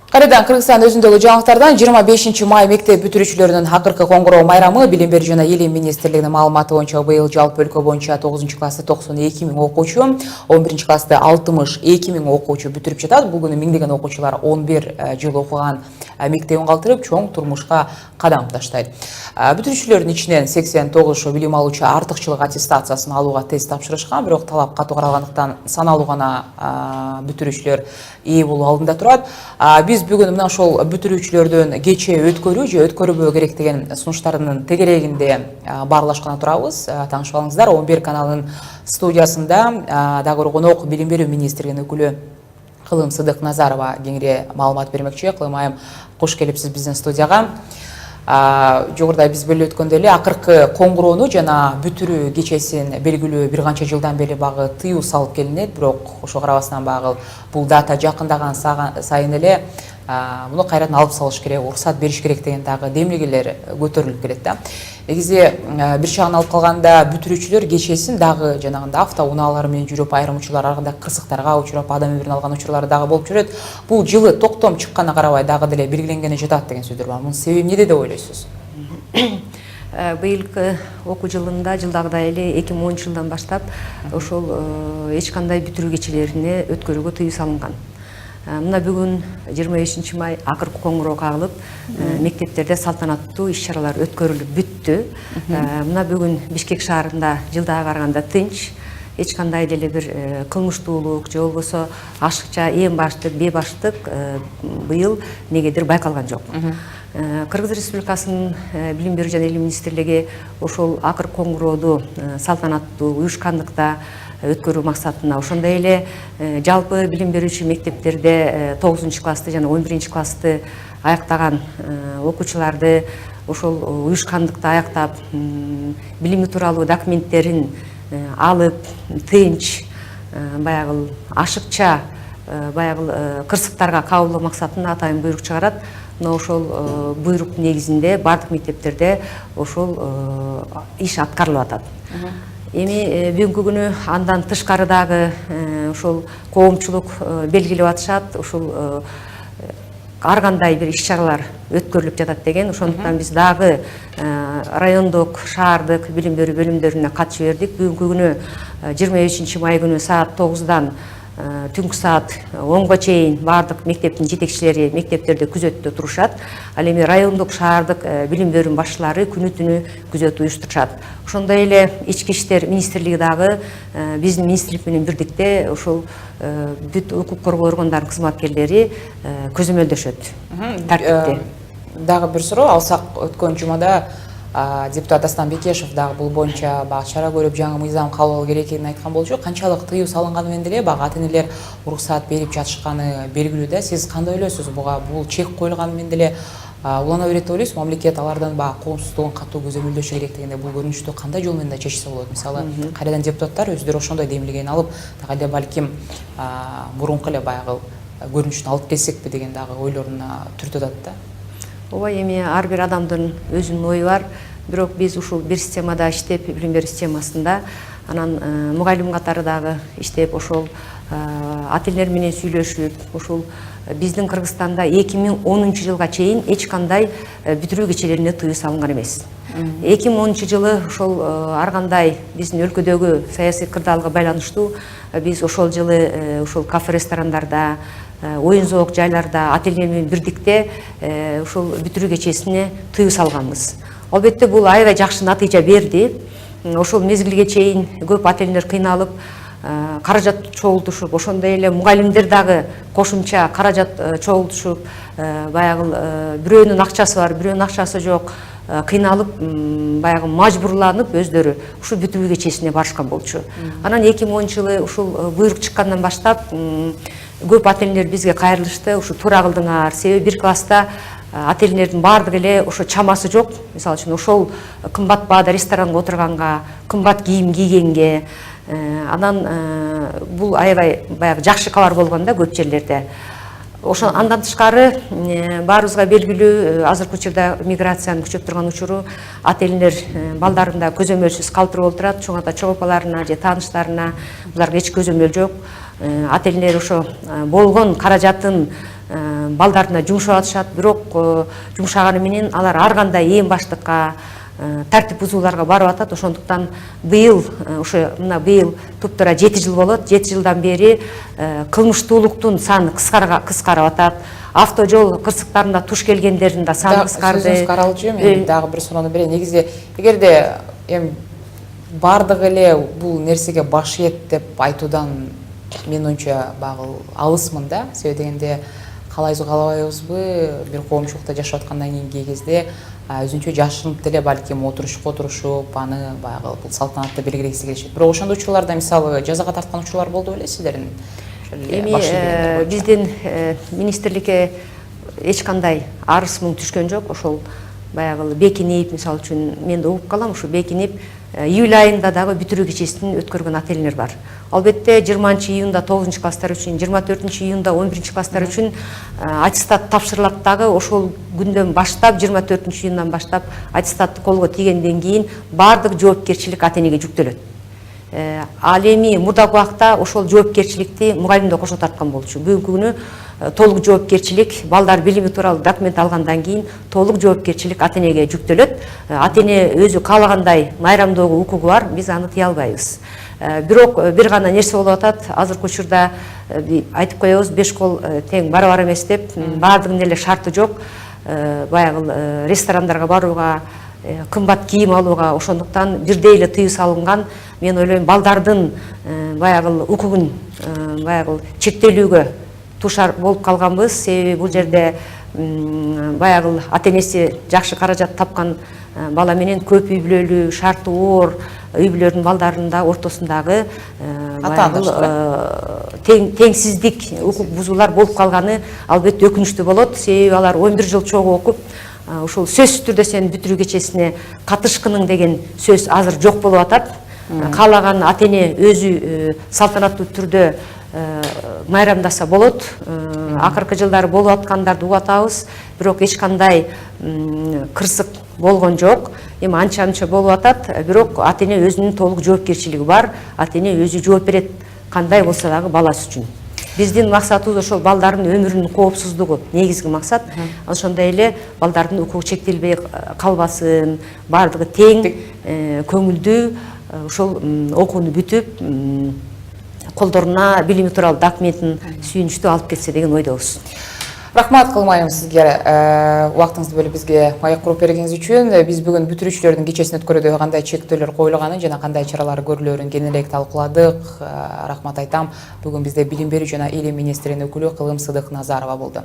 Кайрадан Кыргызстан өзүндөгү жаңылыктардан 25 май мектеп бүтүрүүчүлөрүнүн акыркы коңгуроо майрамы Билим берүү жана Илим министрлигинин маалыматы боюнча быйыл жалпы өлкө боюнча 9 класста 92 000 окуучу, 11 класста 62 000 окуучу бүтүрүп жатат. Бул күнү миңдеген окуучулар 11 жыл окуган мектебин калтырып, чоң турмушка кадам таштайт. Бүтүрүүчүлөрдүн ичинен 89 билим алуучу артыкчылык аттестациясын алууга тест тапшырышкан, бирок талап катуу каралгандыктан саналуу гана бүтүрүүчүлөр ээ болуу алдында турат. Биз бүгүн мына ошол бүтүрүүчүлөрдүн кече өткөрүү же өткөрбөө керек деген сунуштарынын тегерегинде баарлашкан турабыз. Тааныштап алыңыздар, 11 каналынын студиясында дагы бир конок Билим берүү министрлигинин өкүлү Кылым Сыдык Назарова кеңири маалымат бермекчи. Кылым айым, кош келипсиз биздин студияга. Жогоруда биз белип өткөндөй эле акыркы коңгуроону жана бүтүрүү кечесин белгилөө бир канча жылдан бери багы тыюу салып келинет, бирок ошого карабастан багы бул дата жакындаган сайын эле муну кайрадан алып салыш керек, уруксат бериш керек деген дагы демилгелер көтөрүлүп келет да. Негизи бир чагын алып калганда бүтүрүүчүлөр кечесин дагы жанагындай автоунаалар менен жүрүп, айрым учурлар аркында кырсыктарга учурап, адам өмүрүн алган учурлары дагы болуп жүрөт. Бул жылы токтом чыкканына карабай дагы деле белгиленгени жатат деген сөздөр бар. Мунун себеби эмнеде деп ойлойсуз? Быйылкы окуу жылында жылдагыдай эле 2010 жылдан баштап ошол эч кандай бүтүрүү кечелерине өткөрүүгө тыюу салынган. Мына бүгүн 25 май акыркы коңгуроо кагылып, мектептерде салтанаттуу иш-чаралар өткөрүлүп бүттү. Мына бүгүн Бишкек шаарында жылдага караганда тынч, эч кандай деле бир кылмыштуулук же болбосо ашыкча эң баштык, бебаштык быйыл негедир байкалган жок. Кыргыз Республикасынын Билим берүү жана Илим министрлиги ошол акыркы коңгурооду салтанаттуу, уюшкандыкта өткөрүү максатына, ошондой эле жалпы билим берүүчү мектептерде 9 классты жана 11 классты аяктаган окуучуларды ошол уюшкандыкта аяктап, билими тууралуу документтерин алып, тынч, баягы ашыкча, баягы кырсыктарга кабылдоо максатында атайын буйрук чыгарат. Но ошол буйрук негизинде бардык мектептерде ошол иш аткарылып атат. Эми бүгүнкү күнү андан тышкары дагы ошол коомчулук белгилеп атышат, ошол ар кандай бир иш-чаралар өткөрүлүп жатат деген. Ошондуктан биз дагы райондук, шаардык билим берүү бөлүмдөрүнө кат жибердик. Бүгүнкү күнү 25 май күнү саат 9-дан түнкү саат 10-го чейин бардык мектептин жетекчилери мектептерде күзөттө турушат. Ал эми райондук, шаардык билим берүү башчылары күнү-түнү күзөт уюштурушат. Ошондой эле ички иштер министрлиги дагы биздин министрлик менен бирдикте ошол бүт укук коргоо органдарынын кызматкерлери көзөмөлдөшөт тартипти. Дагы бир суроо алсак, өткөн жумада депутат Дастан Бекешев дагы бул боюнча чара көрүп жаңы мыйзам кабыл алуу керек экенин айткан болчу. Канчалык тыюу салынганы менен деле ата-энелер уруксаат берип жатышканы белгилүү да. Сиз кандай ойлойсуз? Бул чек коюлганы менен деле улана берет деп ойлойсузбу? Мамлекет алардан коомсуздугун катуу көзөмөлдөшү керек дегенде бул көрүнүштү кандай жол менен да чечсе болот? Мисалы, кайрадан депутаттар өздөрү ошондой демилгени алып, дагы эле балким мурунку эле баягы көрүнүштү алып келсекпи деген дагы ойлоруна түртөт да. Ооба, эми ар бир адамдын өзүнүн ою бар. Бирок биз ушул бир системада иштеп, билим берүү системасында, анан мугалим катары дагы иштеп, ошол ата-энелер менен сүйлөшүп, ушул биздин Кыргызстанда 2010 жылга чейин эч кандай бүтүрүү кечелерине тыюу салынган эмес. 2010 жылы ошол ар кандай биздин өлкөдөгү саясий кырдаалга байланыштуу биз ошол жылы ошол кафе, ресторандарда, оюн зоок жайларда ата-энелер менен бирдикте ушул бүтүрүү кечесине тыюу салганбыз. Албетте бул аябай жакшы натыйжа берди. Ошол мезгилге чейин көп ата-энелер кыйналып, каражат чогултушуп, ошондой эле мугалимдер дагы кошумча каражат чогултушуп, баягы бирөөнүн акчасы бар, бирөөнүн акчасы жок, кыйналып, баягы мажбурланып өздөрү ушул бүтүрүү кечесине барышкан болчу. Анан 2010 жылы ушул буйрук чыккандан баштап көп ата-энелер бизге кайрылышты. Ушу туура кылдыңар, себеби бир класста ата-энелердин баардыгы эле ошо чамасы жок. Мисалы үчүн ошол кымбат баада ресторанга отурганга, кымбат кийим кийгенге, анан бул аябай баягы жакшы кабар болгон да көп жерлерде. Ошо андан тышкары баарыбызга белгилүү азыркы учурда миграциянын күчөп турган учуру, ата-энелер балдарында көзөмөлсүз калтырып отурат, чоң ата чоң апаларына же тааныштарына буларга эч көзөмөл жок. Ата-энелер ошо болгон каражатын балдарына жумшап атышат, бирок жумшаганы менен алар ар кандай эң баштыкка тартип бузууларга барып атат. Ошондуктан быйыл быйыл туптура 7 жыл болот. 7 жылдан бери кылмыштуулуктун саны кыскарып атат. Автожол кырсыктарында туш келгендердин да саны кыскарды. Сөзүңүз каралчу, мен дагы бир суроону берейин. Негизи эгерде бардыгы эле бул нерсеге баш ийет деп айтуудан мен оюмча багыл алысмын да. Себеби дегенде калайбыз калабайбызбы, бир коомчулукта жашап аткандан кийинки кезде өзүнчө жашырынып деле балким отурушуп, аны баягы бул салтанатты белгилегиси келишет. Бирок ошондой учурларда мисалы жазага тарткан учурлар болду белесиздерби? Эми биздин министрликке эч кандай арыз муң түшкөн жок. Ошол баягы бекинип, мисалы үчүн мен да угуп калам, ушу бекинип июль айында дагы бүтүрүү кечесин өткөргөн ата-энелер бар. Албетте 20-июнда 9 класстар үчүн, 24-июнда 11 класстар үчүн аттестат тапшырылат дагы. Ошол күндөн баштап 24-июндан баштап аттестатты колго тийгенден кийин бардык жоопкерчилик ата-энеге жүктөлөт. Ал эми мурдагы убакта ошол жоопкерчиликти мугалим да кошо тарткан болчу. Бүгүнкү күнү толук жоопкерчилик балдар билими тууралуу документ алгандан кийин толук жоопкерчилик ата-энеге жүктөлөт. Ата-эне өзү каалагандай майрамдоого укугу бар, биз аны тыя албайбыз. Бирок бир гана нерсе болуп атат. Азыркы учурда айтып коебуз, 5 кол тең барабар эмес деп, баардыгынын эле шарты жок. Баягы ресторандарга барууга, кымбат кийим алууга, ошондуктан бирдей эле тыюу салынган. Мен ойлойм, балдардын баягы укугун баягы чектелүүгө тушар болуп калганбыз. Себеби бул жерде баягы ата-энеси жакшы каражат тапкан бала менен көп үй бүлөлүү, шарты оор үй бүлөлөрдүн балдарында ортосундагы теңсиздик, укук бузуулар болуп калганы албетте өкүнүчтүү болот. Себеби алар 11 жыл чогуу окуп, ушул сөзсүз түрдө сен бүтүрүү кечесине катышкының деген сөз азыр жок болуп атат. Каалаган ата-эне өзү салтанаттуу түрдө майрамдаса болот. Акыркы жылдары болуп аткандарды угуп атабыз, бирок эч кандай кырсык болгон жок. Эми анча болуп атат, бирок ата-эне өзүнүн толук жоопкерчилиги бар. Ата-эне өзү жооп берет, кандай болсо дагы баласы үчүн. Биздин максатыбыз ошол балдардын өмүрүнүн коопсуздугу негизги максат. Ошондой эле балдардын укугу чектелбей калбасын, бардыгы тең, көңүлдүү ошол окууну бүтүп, колдоруна билими тууралуу документин сүйүнүчтүү алып кетсе деген ойдобуз. Рахмат кылмайм сизге, убактыңызды бөлүп бизге маек куруп бергениңиз үчүн. Биз бүгүн бүтүрүүчүлөрдүн кечесин өткөрүүдө кандай чектөөлөр коюлганын жана кандай чаралар көрүлөрүн кененирээк талкууладык. Рахмат айтам. Бүгүн бизде билим берүү жана илим министринин өкүлү Кылым Сыдык Назарова болду.